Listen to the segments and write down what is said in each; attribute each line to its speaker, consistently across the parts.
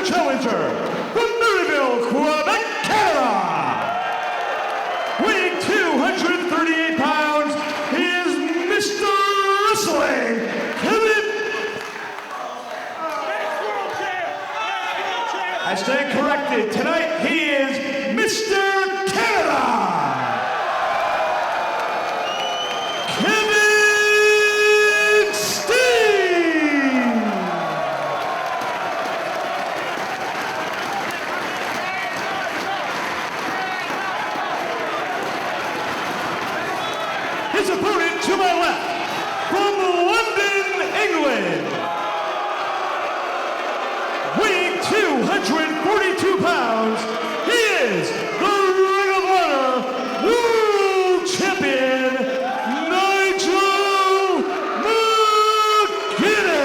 Speaker 1: your challenger, from Louisville, Quebec, Canada. Weighing 238 pounds, he is Mr. Wrestling, Kevin. I stand corrected. Tonight, he is Mr. Canada. His opponent to my left, from London, England, weighing 242 pounds, he is the Ring of Honor World Champion, Nigel McGuinness.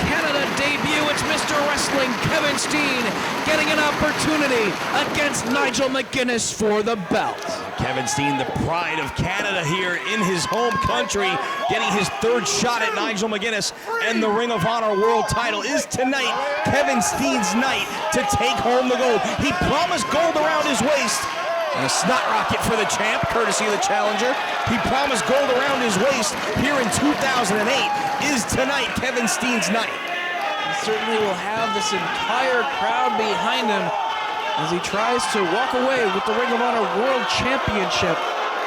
Speaker 2: Canada debut, it's Mr. Wrestling Kevin Steen getting an opportunity against Nigel McGuinness for the belt.
Speaker 3: Kevin Steen, the pride of Canada here in his home country, getting his third shot at Nigel McGuinness, and the Ring of Honor World title is tonight Kevin Steen's night to take home the gold. He promised gold around his waist, and a snot rocket for the champ, courtesy of the challenger. He promised gold around his waist here in 2008. Is tonight Kevin Steen's night?
Speaker 2: He certainly will have this entire crowd behind him as he tries to walk away with the Ring of Honor World Championship.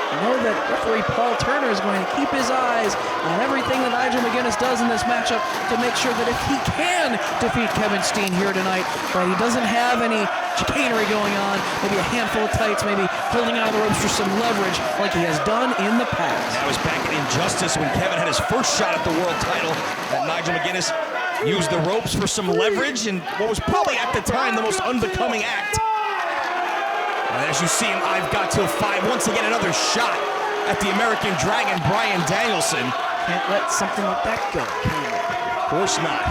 Speaker 2: I know that referee Paul Turner is going to keep his eyes on everything that Nigel McGuinness does in this matchup to make sure that if he can defeat Kevin Steen here tonight, but he doesn't have any chicanery going on, maybe a handful of tights, maybe holding out of the ropes for some leverage like he has done in the past.
Speaker 3: That was back in Injustice when Kevin had his first shot at the world title, that Nigel McGuinness used the ropes for some leverage and what was probably at the time the most unbecoming act. And as you see him, I've got till 5. Once again, another shot at the American Dragon, Bryan Danielson.
Speaker 2: Can't let something like that go, can you?
Speaker 3: Of course not.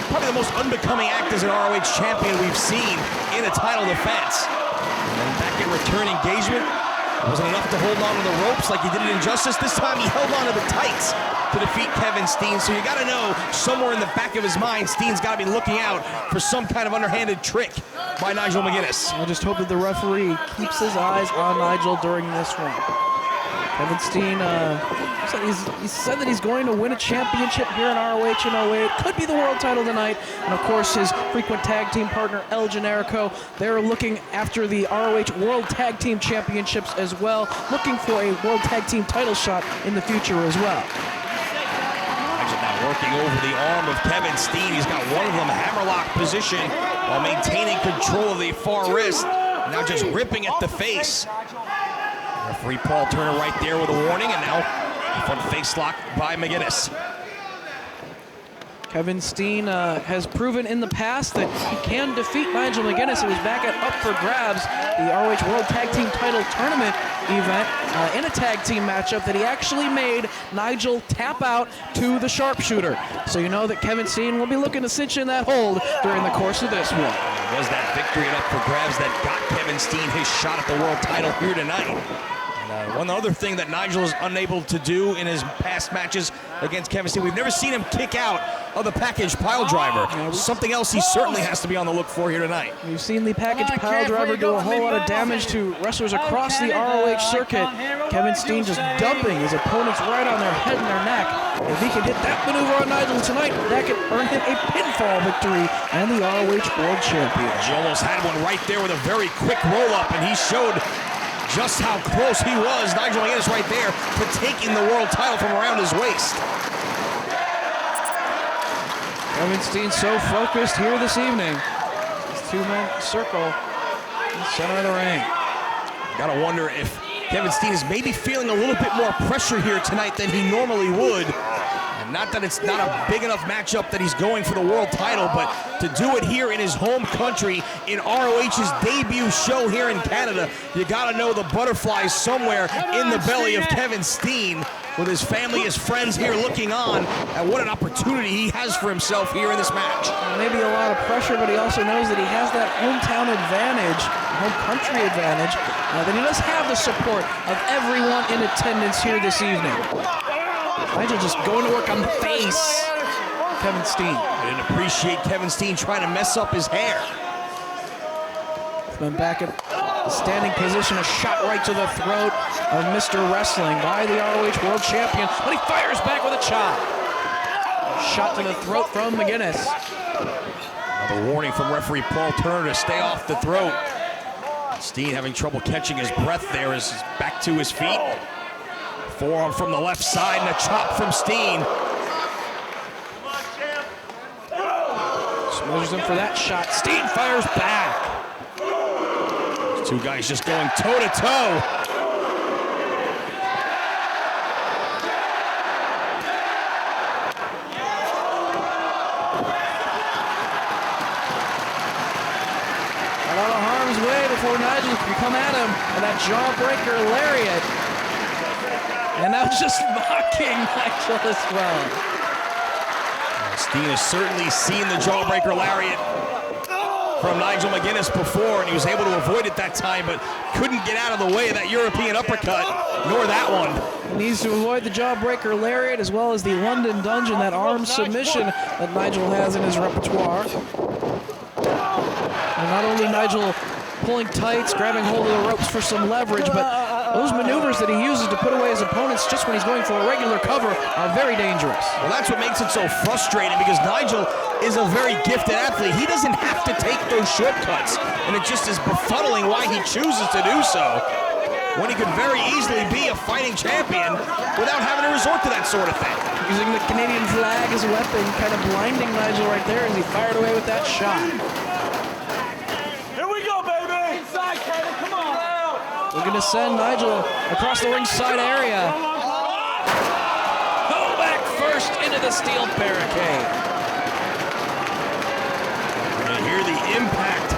Speaker 3: Probably the most unbecoming act as an ROH champion we've seen in a title defense. And then back in return engagement, it wasn't enough to hold on to the ropes like he did in Injustice. This time he held on to the tights to defeat Kevin Steen. So you got to know, somewhere in the back of his mind, Steen's got to be looking out for some kind of underhanded trick by Nigel McGuinness.
Speaker 2: I just hope that the referee keeps his eyes on Nigel during this one. Kevin Steen, he said that he's going to win a championship here in ROH in 08. Could be the world title tonight. And of course, his frequent tag team partner, El Generico, they're looking after the ROH World Tag Team Championships as well, looking for a World Tag Team title shot in the future as well.
Speaker 3: Nigel now working over the arm of Kevin Steen. He's got one of them hammerlock position while maintaining control of the far wrist. Now just ripping at the face. Referee Paul Turner right there with a warning, and now front face lock by McGuinness.
Speaker 2: Kevin Steen has proven in the past that he can defeat Nigel McGuinness. It was back at Up for Grabs, the ROH World Tag Team Title Tournament event, in a tag team matchup that he actually made Nigel tap out to the sharpshooter. So you know that Kevin Steen will be looking to cinch in that hold during the course of this one.
Speaker 3: It was that victory at Up for Grabs that got Kevin Steen his shot at the world title here tonight. One other thing that Nigel is unable to do in his past matches against Kevin Steen, we've never seen him kick out of the package pile driver. Something else he certainly has to be on the look for here tonight.
Speaker 2: We've seen the package pile driver do a whole lot of damage to wrestlers across the ROH circuit. Kevin Steen just dumping his opponents right on their head and their neck. If he can hit that maneuver on Nigel tonight, that could earn him a pinfall victory and the ROH World Champion.
Speaker 3: He almost had one right there with a very quick roll-up, and he showed just how close he was, Nigel McGuinness right there, to taking the world title from around his waist.
Speaker 2: Kevin Steen so focused here this evening. His two-man circle in the center of the ring.
Speaker 3: Gotta wonder if Kevin Steen is maybe feeling a little bit more pressure here tonight than he normally would. And not that it's not a big enough matchup that he's going for the world title, but to do it here in his home country in ROH's debut show here in Canada, you gotta know the butterflies somewhere in the belly of Kevin Steen, with his family, his friends here looking on at what an opportunity he has for himself here in this match.
Speaker 2: Maybe a lot of pressure, but he also knows that he has that hometown advantage, home country advantage, that he does have the support of everyone in attendance here this evening. Nigel just going to work on the face. Kevin Steen.
Speaker 3: I didn't appreciate Kevin Steen trying to mess up his hair.
Speaker 2: Then back at the standing position, a shot right to the throat of Mr. Wrestling by the ROH World Champion, but he fires back with a chop. Shot to the throat from McGuinness.
Speaker 3: Another warning from referee Paul Turner to stay off the throat. Steen having trouble catching his breath there as he's back to his feet. Forearm from the left side and a chop from Steen.
Speaker 2: Measures him for that shot. Steen fires back.
Speaker 3: These two guys just going toe-to-toe.
Speaker 2: Out of harm's way before Nigel can come at him with that jawbreaker lariat. And now just mocking Nigel as well.
Speaker 3: Steen has certainly seen the jawbreaker lariat from Nigel McGuinness before, and he was able to avoid it that time, but couldn't get out of the way of that European uppercut, nor that one.
Speaker 2: He needs to avoid the jawbreaker lariat as well as the London Dungeon, that arm submission that Nigel has in his repertoire. And not only Nigel pulling tights, grabbing hold of the ropes for some leverage, but those maneuvers that he uses to put away his opponents just when he's going for a regular cover are very dangerous.
Speaker 3: Well, that's what makes it so frustrating, because Nigel is a very gifted athlete. He doesn't have to take those shortcuts, and it just is befuddling why he chooses to do so, when he could very easily be a fighting champion without having to resort to that sort of thing.
Speaker 2: Using the Canadian flag as a weapon, kind of blinding Nigel right there as he fired away with that shot. Looking to send Nigel across the ringside area. Go back first into the steel barricade.
Speaker 3: You can hear the impact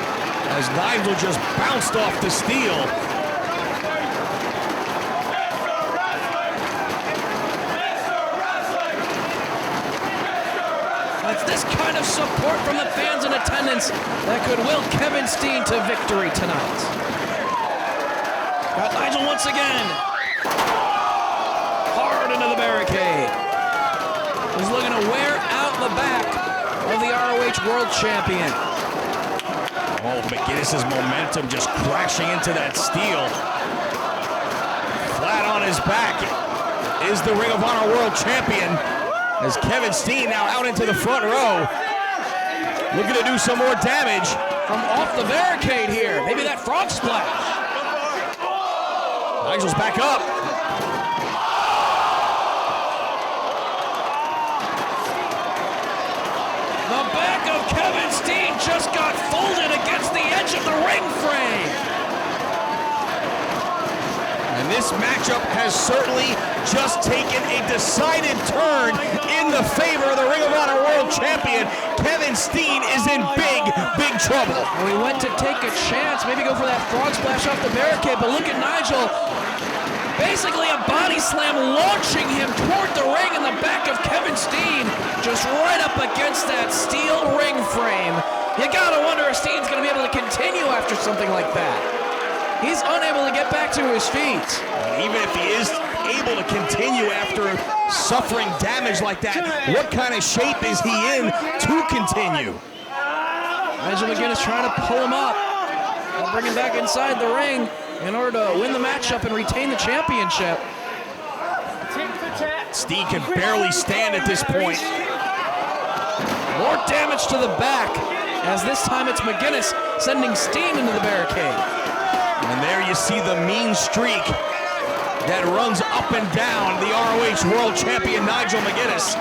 Speaker 3: as Nigel just bounced off the steel.
Speaker 2: It's this kind of support from the fans in attendance that could will Kevin Steen to victory tonight. Got Nigel once again. Hard into the barricade. He's looking to wear out the back of the ROH World Champion.
Speaker 3: Oh, McGuinness's momentum just crashing into that steel. Flat on his back is the Ring of Honor World Champion, as Kevin Steen now out into the front row, looking to do some more damage
Speaker 2: from off the barricade here. Maybe that frog splash.
Speaker 3: Nigel's back up.
Speaker 2: The back of Kevin Steen just got folded against the edge of the ring frame.
Speaker 3: And this matchup has certainly just taken a decided turn in the favor of the Ring of Honor World Champion. Kevin Steen is in big, big trouble.
Speaker 2: And we went to take a chance, maybe go for that frog splash off the barricade, but look at Nigel. Basically a body slam launching him toward the ring in the back of Kevin Steen, just right up against that steel ring frame. You gotta wonder if Steen's gonna be able to continue after something like that. He's unable to get back to his feet.
Speaker 3: Even if he is able to continue after suffering damage like that, what kind of shape is he in to continue?
Speaker 2: Nigel McGuinness trying to pull him up and bring him back inside the ring in order to win the matchup and retain the championship.
Speaker 3: Steen can barely stand at this point.
Speaker 2: More damage to the back, as this time it's McGuinness sending Steen into the barricade.
Speaker 3: And there you see the mean streak that runs up and down the ROH World Champion Nigel McGuinness.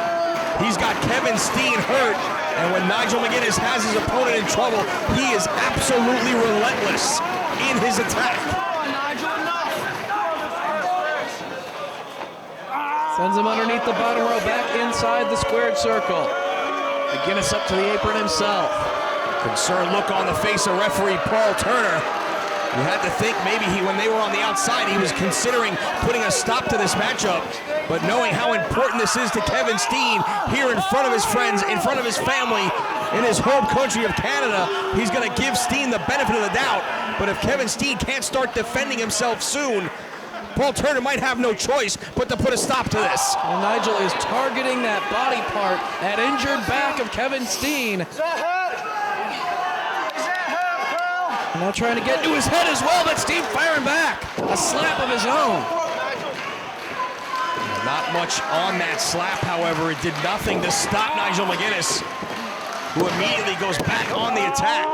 Speaker 3: He's got Kevin Steen hurt, and when Nigel McGuinness has his opponent in trouble, he is absolutely relentless in his attack.
Speaker 2: Sends him underneath the bottom row, back inside the squared circle. McGuinness up to the apron himself.
Speaker 3: Concerned look on the face of referee Paul Turner. You had to think maybe when they were on the outside, he was considering putting a stop to this matchup. But knowing how important this is to Kevin Steen here in front of his friends, in front of his family, in his home country of Canada, he's going to give Steen the benefit of the doubt. But if Kevin Steen can't start defending himself soon, Paul Turner might have no choice but to put a stop to this.
Speaker 2: And Nigel is targeting that body part, that injured back of Kevin Steen. And now trying to get to his head as well, but Steen firing back. A slap of his own.
Speaker 3: Not much on that slap, however. It did nothing to stop Nigel McGuinness, who immediately goes back on the attack.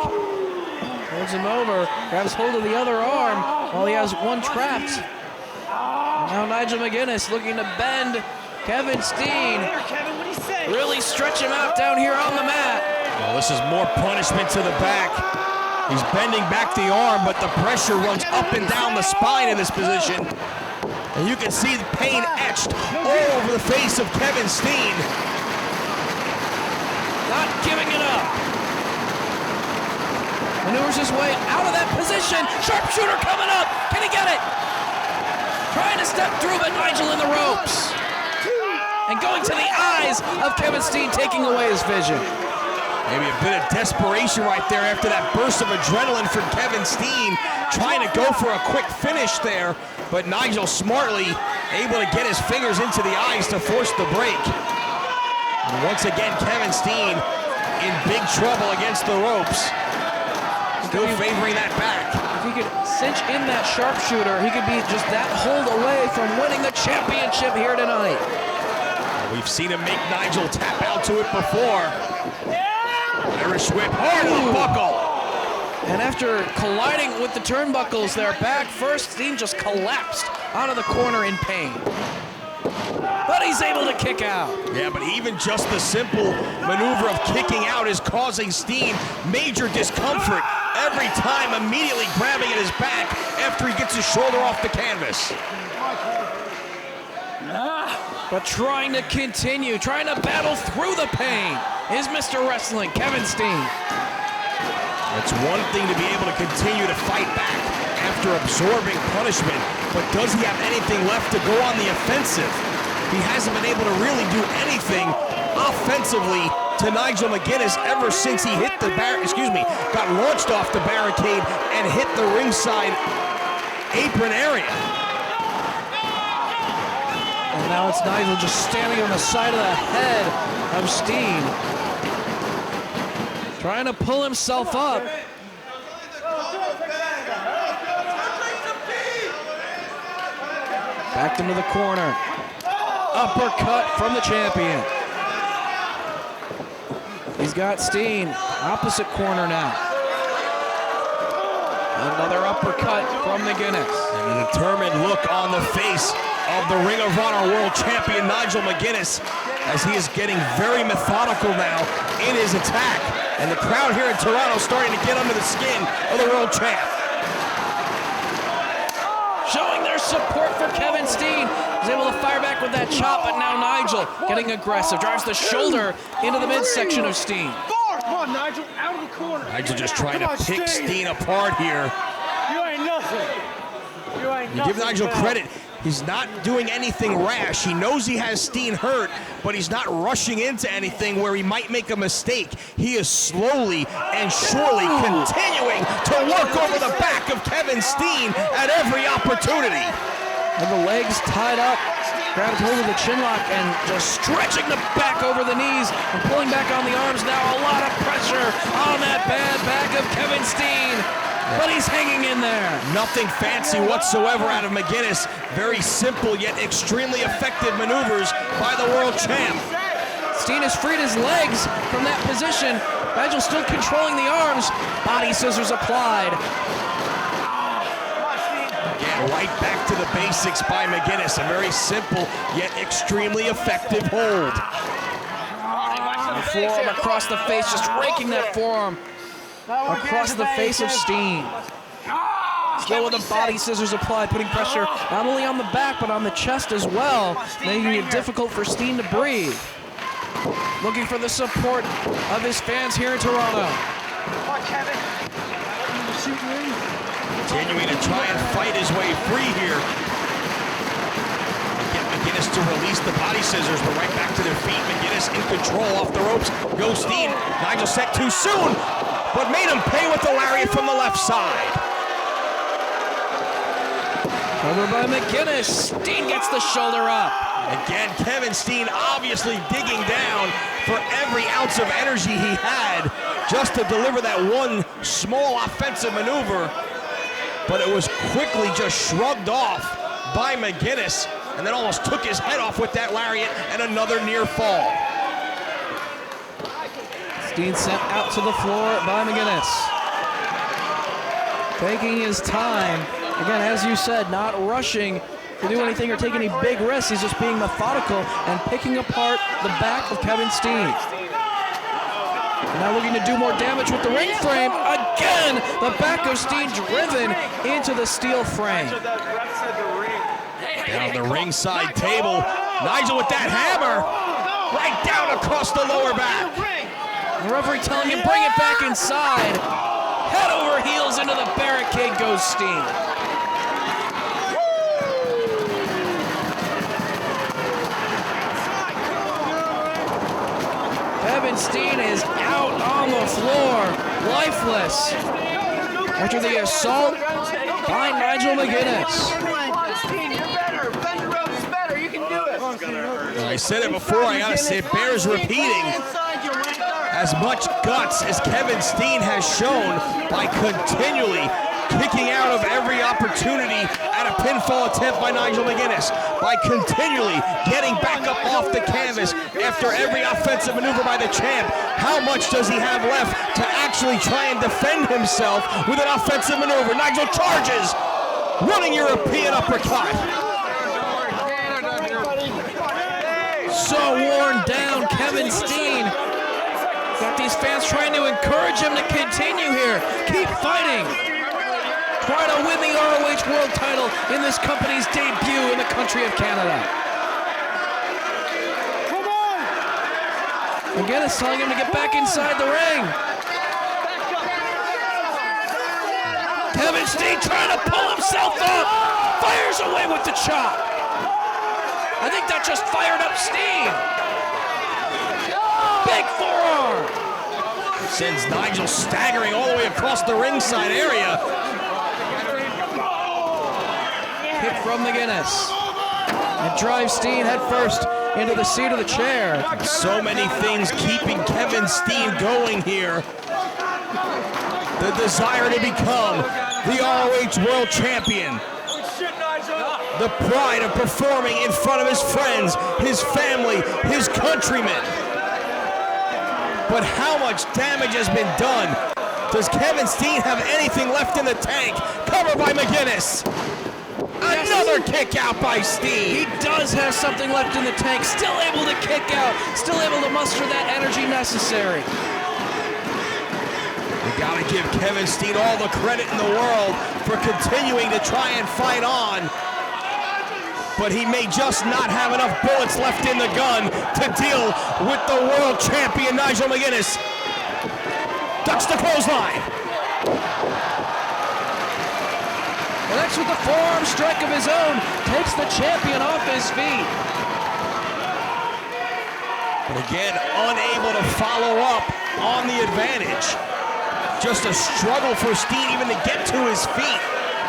Speaker 2: Holds him over, grabs hold of the other arm while he has one trapped. And now Nigel McGuinness looking to bend Kevin Steen. Really stretch him out down here on the mat.
Speaker 3: Well, this is more punishment to the back. He's bending back the arm, but the pressure runs up and down the spine in this position. And you can see the pain etched all over the face of Kevin Steen.
Speaker 2: Not giving it up. Maneuvers his way out of that position. Sharpshooter coming up. Can he get it? Trying to step through, but Nigel in the ropes. And going to the eyes of Kevin Steen, taking away his vision.
Speaker 3: Maybe a bit of desperation right there after that burst of adrenaline from Kevin Steen, trying to go for a quick finish there, but Nigel smartly able to get his fingers into the eyes to force the break. And once again, Kevin Steen in big trouble against the ropes. Still favoring that back.
Speaker 2: If he could cinch in that sharpshooter, he could be just that hold away from winning the championship here tonight.
Speaker 3: We've seen him make Nigel tap out to it before. Irish whip, hard on the buckle.
Speaker 2: And after colliding with the turnbuckles there, back first, Steen just collapsed out of the corner in pain. But he's able to kick out.
Speaker 3: Yeah, but even just the simple maneuver of kicking out is causing Steen major discomfort every time, immediately grabbing at his back after he gets his shoulder off the canvas.
Speaker 2: But trying to continue, trying to battle through the pain is Mr. Wrestling, Kevin Steen.
Speaker 3: It's one thing to be able to continue to fight back after absorbing punishment, but does he have anything left to go on the offensive? He hasn't been able to really do anything offensively to Nigel McGuinness ever since he hit the got launched off the barricade and hit the ringside apron area.
Speaker 2: And now it's Nigel just standing on the side of the head of Steen, trying to pull himself up. Backed into the corner. Uppercut from the champion. He's got Steen, opposite corner now. Another uppercut from McGuinness.
Speaker 3: And a determined look on the face of the Ring of Honor World Champion Nigel McGuinness, as he is getting very methodical now in his attack. And the crowd here in Toronto starting to get under the skin of the world champ.
Speaker 2: showing their support for Kevin Steen. He's able to fire back with that chop, but now Nigel getting aggressive. Drives the shoulder into the midsection of Steen.
Speaker 4: Come on, Nigel, out of the corner.
Speaker 3: Nigel just trying to pick Steen apart here.
Speaker 4: You ain't nothing. You ain't
Speaker 3: You
Speaker 4: nothing.
Speaker 3: give Nigel credit. He's not doing anything rash. He knows he has Steen hurt, but he's not rushing into anything where he might make a mistake. He is slowly and surely continuing to work over the back of Kevin Steen at every opportunity.
Speaker 2: And the legs tied up, grabs hold of the chin lock and just stretching the back over the knees and pulling back on the arms. Now a lot of pressure on that bad back of Kevin Steen. But he's hanging in there.
Speaker 3: Nothing fancy whatsoever out of McGuinness. Very simple yet extremely effective maneuvers by the world champ.
Speaker 2: Steen has freed his legs from that position. Nigel still controlling the arms. Body scissors applied.
Speaker 3: Again, right back to the basics by McGuinness. A very simple yet extremely effective hold.
Speaker 2: The forearm across the face, just raking that forearm across the face of Steen. Still with the body scissors applied, putting pressure not only on the back, but on the chest as well, making it difficult for Steen to breathe. Looking for the support of his fans here in Toronto.
Speaker 3: Continuing to try and fight his way free here. Get McGuinness to release the body scissors, but right back to their feet. McGuinness in control off the ropes. Goes Steen. Nigel set too soon, but made him pay with the lariat from the left side.
Speaker 2: Over by McGuinness. Steen gets the shoulder up.
Speaker 3: Again, Kevin Steen obviously digging down for every ounce of energy he had just to deliver that one small offensive maneuver, but it was quickly just shrugged off by McGuinness and then almost took his head off with that lariat and another near fall.
Speaker 2: Steen sent out to the floor by McGuinness. Taking his time. Again, as you said, not rushing to do anything or take any big risks. He's just being methodical and picking apart the back of Kevin Steen. Now looking to do more damage with the ring frame. Again, the back of Steen driven into the steel frame.
Speaker 3: Down the ringside table, Nigel with that hammer right down across the lower back.
Speaker 2: The referee telling him bring it back inside. Head over heels into the barricade goes Steen. Kevin Steen is out on the floor, lifeless, after the assault by Nigel McGuinness.
Speaker 3: I said it before, I gotta say it bears repeating. As much guts as Kevin Steen has shown by continually kicking out of every opportunity at a pinfall attempt by Nigel McGuinness, by continually getting back up off the canvas after every offensive maneuver by the champ, how much does he have left to actually try and defend himself with an offensive maneuver? Nigel charges, running European uppercut.
Speaker 2: So worn down, Kevin Steen. Got these fans trying to encourage him to continue here. Keep fighting. Try to win the ROH World title in this company's debut in the country of Canada.
Speaker 4: Come on!
Speaker 2: Again, it's telling him to get back inside the ring. Kevin Steen trying to pull himself up. Fires away with the chop. I think that just fired up Steen. Big forearm.
Speaker 3: Sends Nigel staggering all the way across the ringside area.
Speaker 2: Kick from McGuinness. And drives Steen head first into the seat of the chair.
Speaker 3: So many things keeping Kevin Steen going here. The desire to become the ROH World Champion. The pride of performing in front of his friends, his family, his countrymen. But how much damage has been done? Does Kevin Steen have anything left in the tank? Covered by McGuinness. Another kick out by Steen.
Speaker 2: He does have something left in the tank. Still able to kick out. Still able to muster that energy necessary.
Speaker 3: Gotta give Kevin Steen all the credit in the world for continuing to try and fight on. But he may just not have enough bullets left in the gun to deal with the world champion Nigel McGuinness. Ducks the clothesline.
Speaker 2: Connects with the forearm strike of his own. Takes the champion off his feet.
Speaker 3: But again, unable to follow up on the advantage. Just a struggle for Steen even to get to his feet.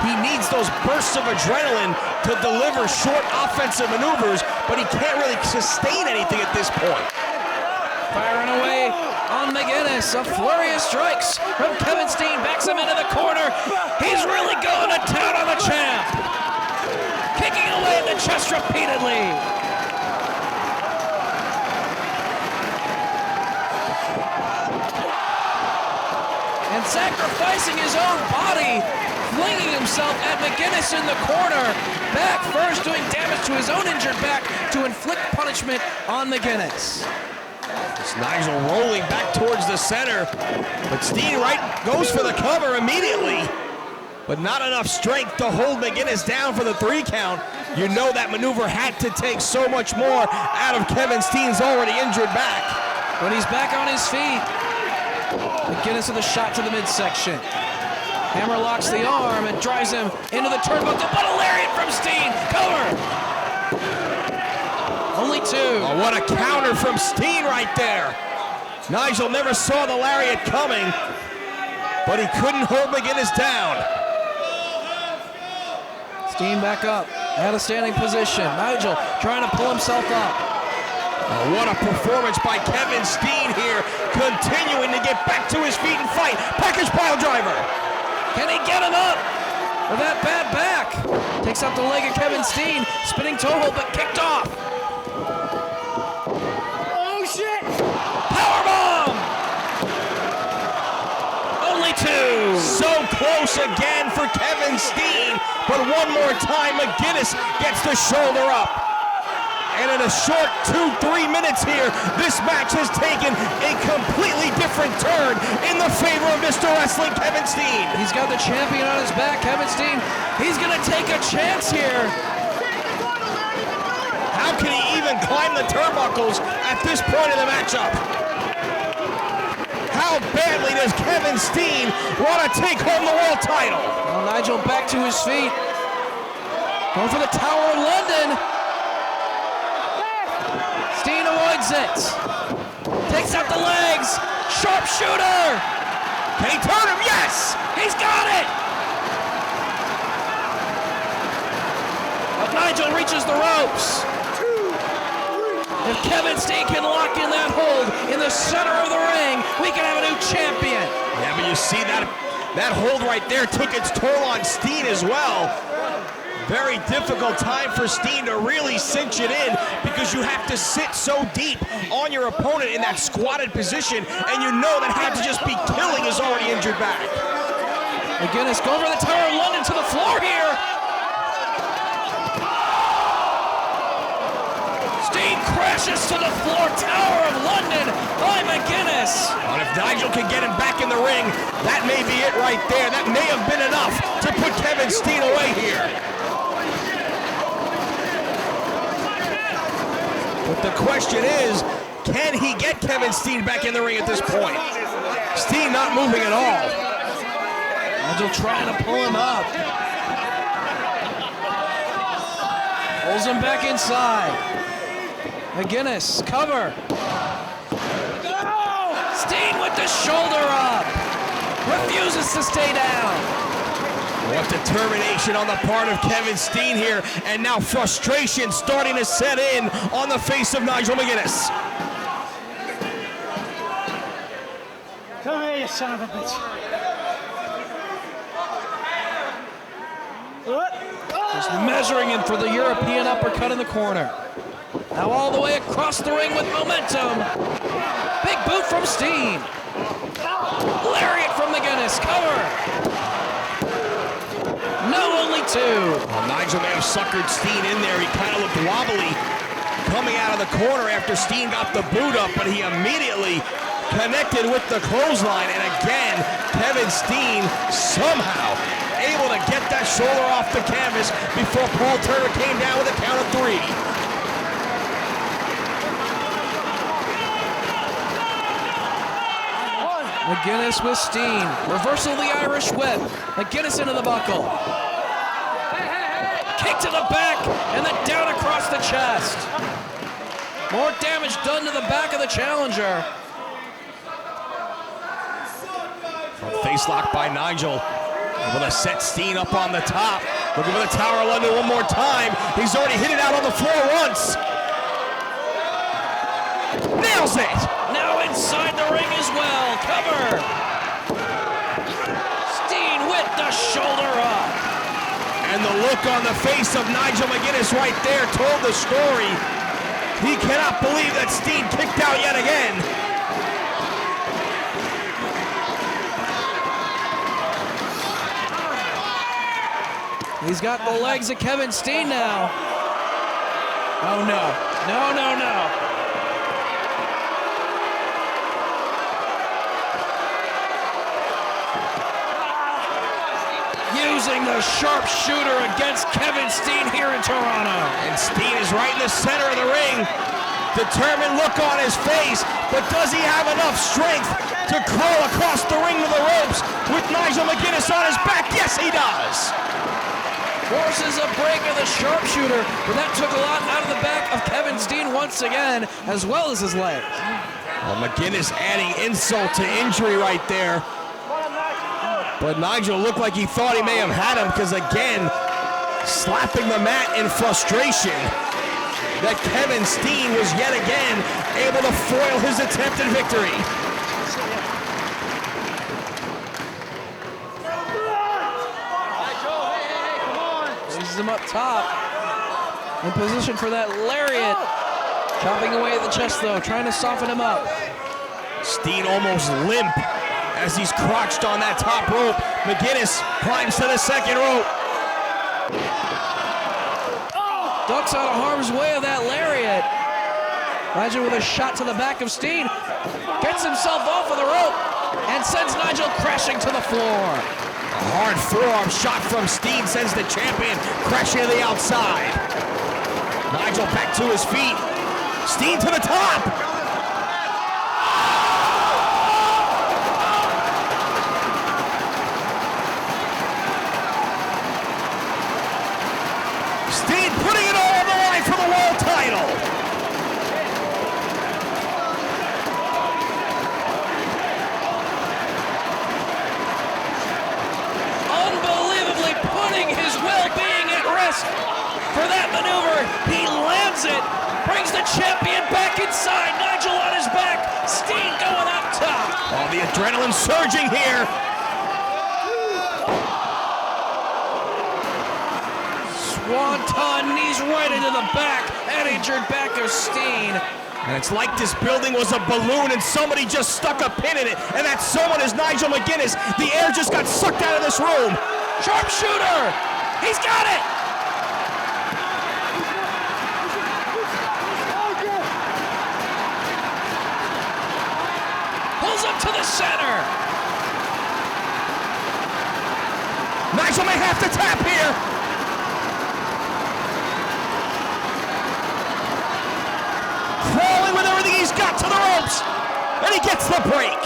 Speaker 3: He needs those bursts of adrenaline to deliver short offensive maneuvers, but he can't really sustain anything at this point.
Speaker 2: Firing away on McGuinness. A flurry of strikes from Kevin Steen. Backs him into the corner. He's really going to town on the champ. Kicking away in the chest repeatedly. And sacrificing his own body, flinging himself at McGuinness in the corner. Back first, doing damage to his own injured back to inflict punishment on McGuinness.
Speaker 3: It's Nigel rolling back towards the center, but Steen goes for the cover immediately, but not enough strength to hold McGuinness down for the 3 count. You know that maneuver had to take so much more out of Kevin Steen's already injured back.
Speaker 2: But he's back on his feet. McGuinness with a shot to the midsection. Hammer locks the arm and drives him into the turnbuckle, but a lariat from Steen. Cover. Only 2.
Speaker 3: Oh, what a counter from Steen right there. Nigel never saw the lariat coming, but he couldn't hold McGuinness down.
Speaker 2: Steen back up, out of standing position. Nigel trying to pull himself up.
Speaker 3: Oh, what a performance by Kevin Steen here, continuing to get back to his feet and fight. Package pile driver.
Speaker 2: Can he get him up with that bad back? Takes out the leg of Kevin Steen, spinning toe hold, but kicked off.
Speaker 4: Oh shit!
Speaker 2: Powerbomb! Only 2.
Speaker 3: So close again for Kevin Steen, but one more time McGuinness gets the shoulder up. And in a short 2-3 minutes here, this match has taken a completely different turn in the favor of Mr. Wrestling Kevin Steen.
Speaker 2: He's got the champion on his back, Kevin Steen. He's gonna take a chance here.
Speaker 3: How can he even climb the turnbuckles at this point in the matchup? How badly does Kevin Steen want to take home the world title?
Speaker 2: Well, Nigel back to his feet. Going for the Tower of London. Steen avoids it. Takes out the legs. Sharpshooter.
Speaker 3: Can he turn him? Yes!
Speaker 2: He's got it. But Nigel reaches the ropes. If Kevin Steen can lock in that hold in the center of the ring, we can have a new champion.
Speaker 3: Yeah, but you see that hold right there took its toll on Steen as well. Very difficult time for Steen to really cinch it in because you have to sit so deep on your opponent in that squatted position, and you know that had to just be killing his already injured back.
Speaker 2: McGuinness going for the Tower of London to the floor here. Steen crashes to the floor. Tower of London by McGuinness.
Speaker 3: But if Nigel can get him back in the ring, that may be it right there. That may have been enough to put Kevin Steen away here. But the question is, can he get Kevin Steen back in the ring at this point? Steen not moving at all.
Speaker 2: Nigel trying to pull him up. Pulls him back inside. McGuinness, cover. Steen with the shoulder up. Refuses to stay down.
Speaker 3: What determination on the part of Kevin Steen here, and now frustration starting to set in on the face of Nigel McGuinness.
Speaker 4: Come here, you son of a bitch.
Speaker 2: Just measuring him for the European uppercut in the corner. Now all the way across the ring with momentum. Big boot from Steen. Lariat from McGuinness, cover. No, only 2.
Speaker 3: Well, Nigel may have suckered Steen in there. He kind of looked wobbly coming out of the corner after Steen got the boot up, but he immediately connected with the clothesline, and again, Kevin Steen somehow able to get that shoulder off the canvas before Paul Turner came down with a count of 3.
Speaker 2: McGuinness with Steen. Reversal of the Irish whip. McGuinness into the buckle. Kick to the back, and then down across the chest. More damage done to the back of the challenger.
Speaker 3: Face lock by Nigel. Able to set Steen up on the top. Looking for the Tower of London one more time. He's already hit it out on the floor once. Nails it!
Speaker 2: Now inside the ring as well. Cover. Steen with the shoulder up.
Speaker 3: And the look on the face of Nigel McGuinness right there told the story. He cannot believe that Steen kicked out yet again.
Speaker 2: He's got the legs of Kevin Steen now. Oh no. No, no, no. Using the sharpshooter against Kevin Steen here in Toronto.
Speaker 3: And Steen is right in the center of the ring. Determined look on his face, but does he have enough strength to crawl across the ring to the ropes with Nigel McGuinness on his back? Yes, he does.
Speaker 2: Forces a break of the sharpshooter, but that took a lot out of the back of Kevin Steen once again, as well as his legs.
Speaker 3: Well, McGuinness adding insult to injury right there. But Nigel looked like he thought he may have had him, because again, slapping the mat in frustration, that Kevin Steen was yet again able to foil his attempted victory.
Speaker 2: Places him up top, in position for that lariat. Chopping away at the chest though, trying to soften him up.
Speaker 3: Steen almost limp as he's crouched on that top rope. McGuinness climbs to the second rope.
Speaker 2: Ducks out of harm's way of that lariat. Nigel with a shot to the back of Steen. Gets himself off of the rope and sends Nigel crashing to the floor.
Speaker 3: A hard forearm shot from Steen sends the champion crashing to the outside. Nigel back to his feet. Steen to the top. Steen putting it all on the line for the world title.
Speaker 2: Unbelievably putting his well-being at rest for that maneuver. He lands it, brings the champion back inside. Nigel on his back, Steen going up top.
Speaker 3: Oh, the adrenaline surging here.
Speaker 2: Swanton knees right into the back and injured back of Steen.
Speaker 3: And it's like this building was a balloon and somebody just stuck a pin in it. And that someone is Nigel McGuinness. The air just got sucked out of this room.
Speaker 2: Sharpshooter! He's got it! Pulls up to the center.
Speaker 3: Nigel may have to tap here. Crawling with everything he's got to the ropes. And he gets the break.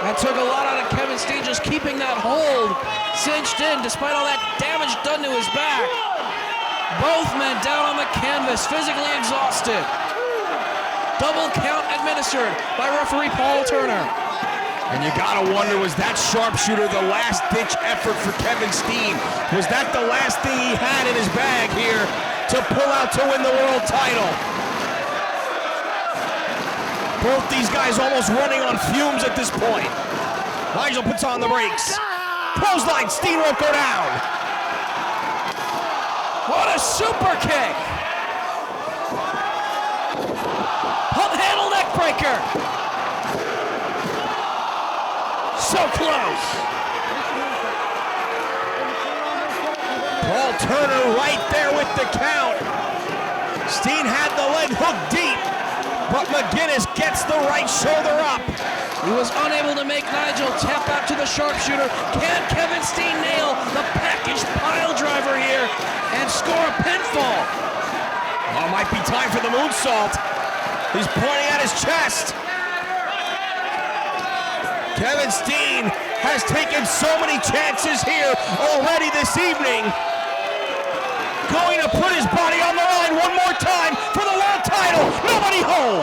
Speaker 2: That took a lot out of Kevin Steen, just keeping that hold cinched in despite all that damage done to his back. Both men down on the canvas, physically exhausted. Double count administered by referee Paul Turner.
Speaker 3: And you gotta wonder, was that sharpshooter the last ditch effort for Kevin Steen? Was that the last thing he had in his bag here to pull out to win the world title? Both these guys almost running on fumes at this point. Nigel puts on the brakes. Clothesline, Steen won't go down.
Speaker 2: What a super kick! Pump handle neck breaker. So close.
Speaker 3: Paul Turner right there with the count. Steen had the leg hooked deep. but McGuinness gets the right shoulder up.
Speaker 2: He was unable to make Nigel tap out to the sharpshooter. Can Kevin Steen nail the package pile driver here and score a pinfall?
Speaker 3: Oh, might be time for the moonsault. He's pointing at his chest. Kevin Steen has taken so many chances here already this evening. Going to put his body on the line one more time for the world title. Nobody home.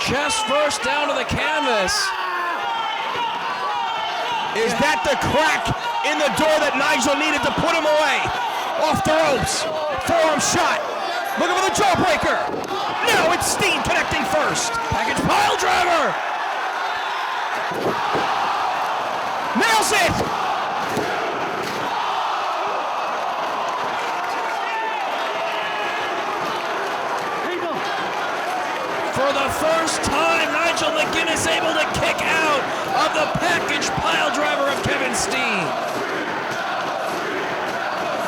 Speaker 2: Chest first down to the canvas.
Speaker 3: Is that the crack in the door that Nigel needed to put him away? Off the ropes. Forearm shot. Looking for the jawbreaker. Now it's Steen connecting first.
Speaker 2: Package pile driver.
Speaker 3: Nails it.
Speaker 2: For the first time, Nigel McGuinness able to kick out of the package pile driver of Kevin Steen.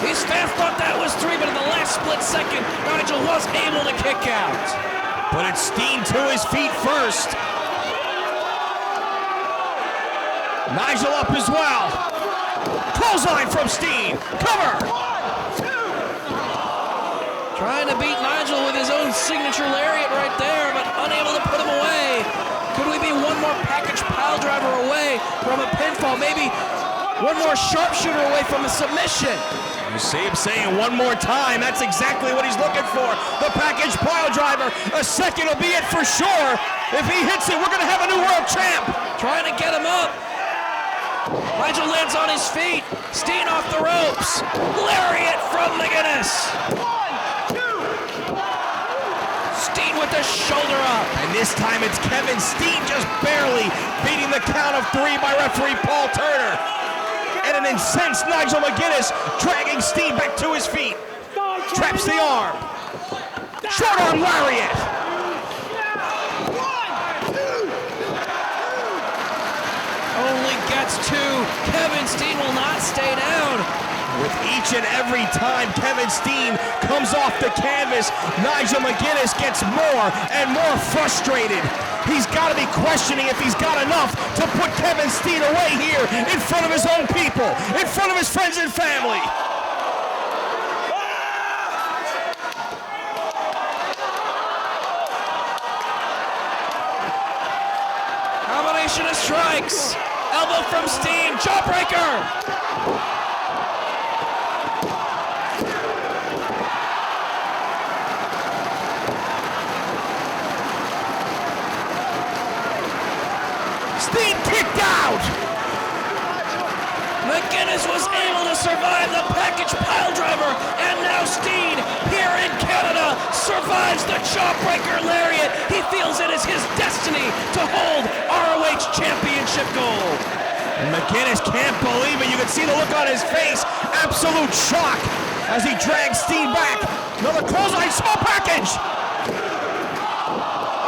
Speaker 2: His fans thought that was 3, but in the last split second, Nigel was able to kick out.
Speaker 3: But it's Steen to his feet first. Nigel up as well. Clothesline from Steen. Cover.
Speaker 2: Trying to beat Nigel with his own signature lariat right there, but unable to put him away. Could we be one more package pile driver away from a pinfall? Maybe one more sharpshooter away from a submission.
Speaker 3: You see him saying one more time. That's exactly what he's looking for. The package pile driver. A second will be it for sure. If he hits it, we're going to have a new world champ.
Speaker 2: Trying to get him up. Nigel lands on his feet. Steen off the ropes. Lariat from McGuinness. Steen with the shoulder up.
Speaker 3: And this time it's Kevin Steen just barely beating the count of 3 by referee Paul Turner. And an incensed Nigel McGuinness dragging Steen back to his feet. Traps the arm. Short arm lariat.
Speaker 2: Only gets 2. Kevin Steen will not stay down.
Speaker 3: With each and every time Kevin Steen comes off the canvas, Nigel McGuinness gets more and more frustrated. He's got to be questioning if he's got enough to put Kevin Steen away here in front of his own people, in front of his friends and family.
Speaker 2: Combination of strikes. Elbow from Steen. Jawbreaker.
Speaker 3: Steen kicked out.
Speaker 2: McGuinness was able to survive the package pile driver, and now Steen, here in Canada, survives the jawbreaker lariat. He feels it is his destiny to hold ROH Championship gold.
Speaker 3: And McGuinness can't believe it. You can see the look on his face. Absolute shock as he drags Steen back. Another clothesline, small package.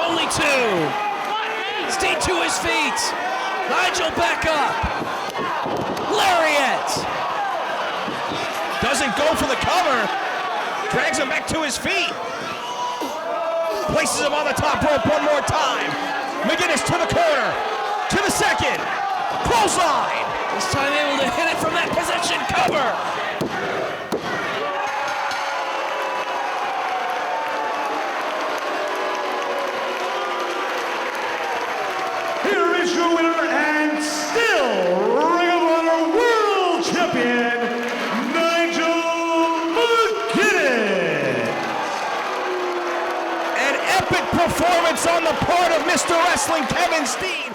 Speaker 2: Only 2. Steen to his feet. Nigel back up. Lariat.
Speaker 3: Doesn't go for the cover. Drags him back to his feet. Places him on the top rope one more time. McGuinness to the corner. To the second. Clothesline.
Speaker 2: This time able to hit it from that position. Cover.
Speaker 1: Here is your winner and still Ring of Honor World Champion, Nigel McGuinness.
Speaker 3: An epic performance on the part of Mr. Wrestling Kevin Steen.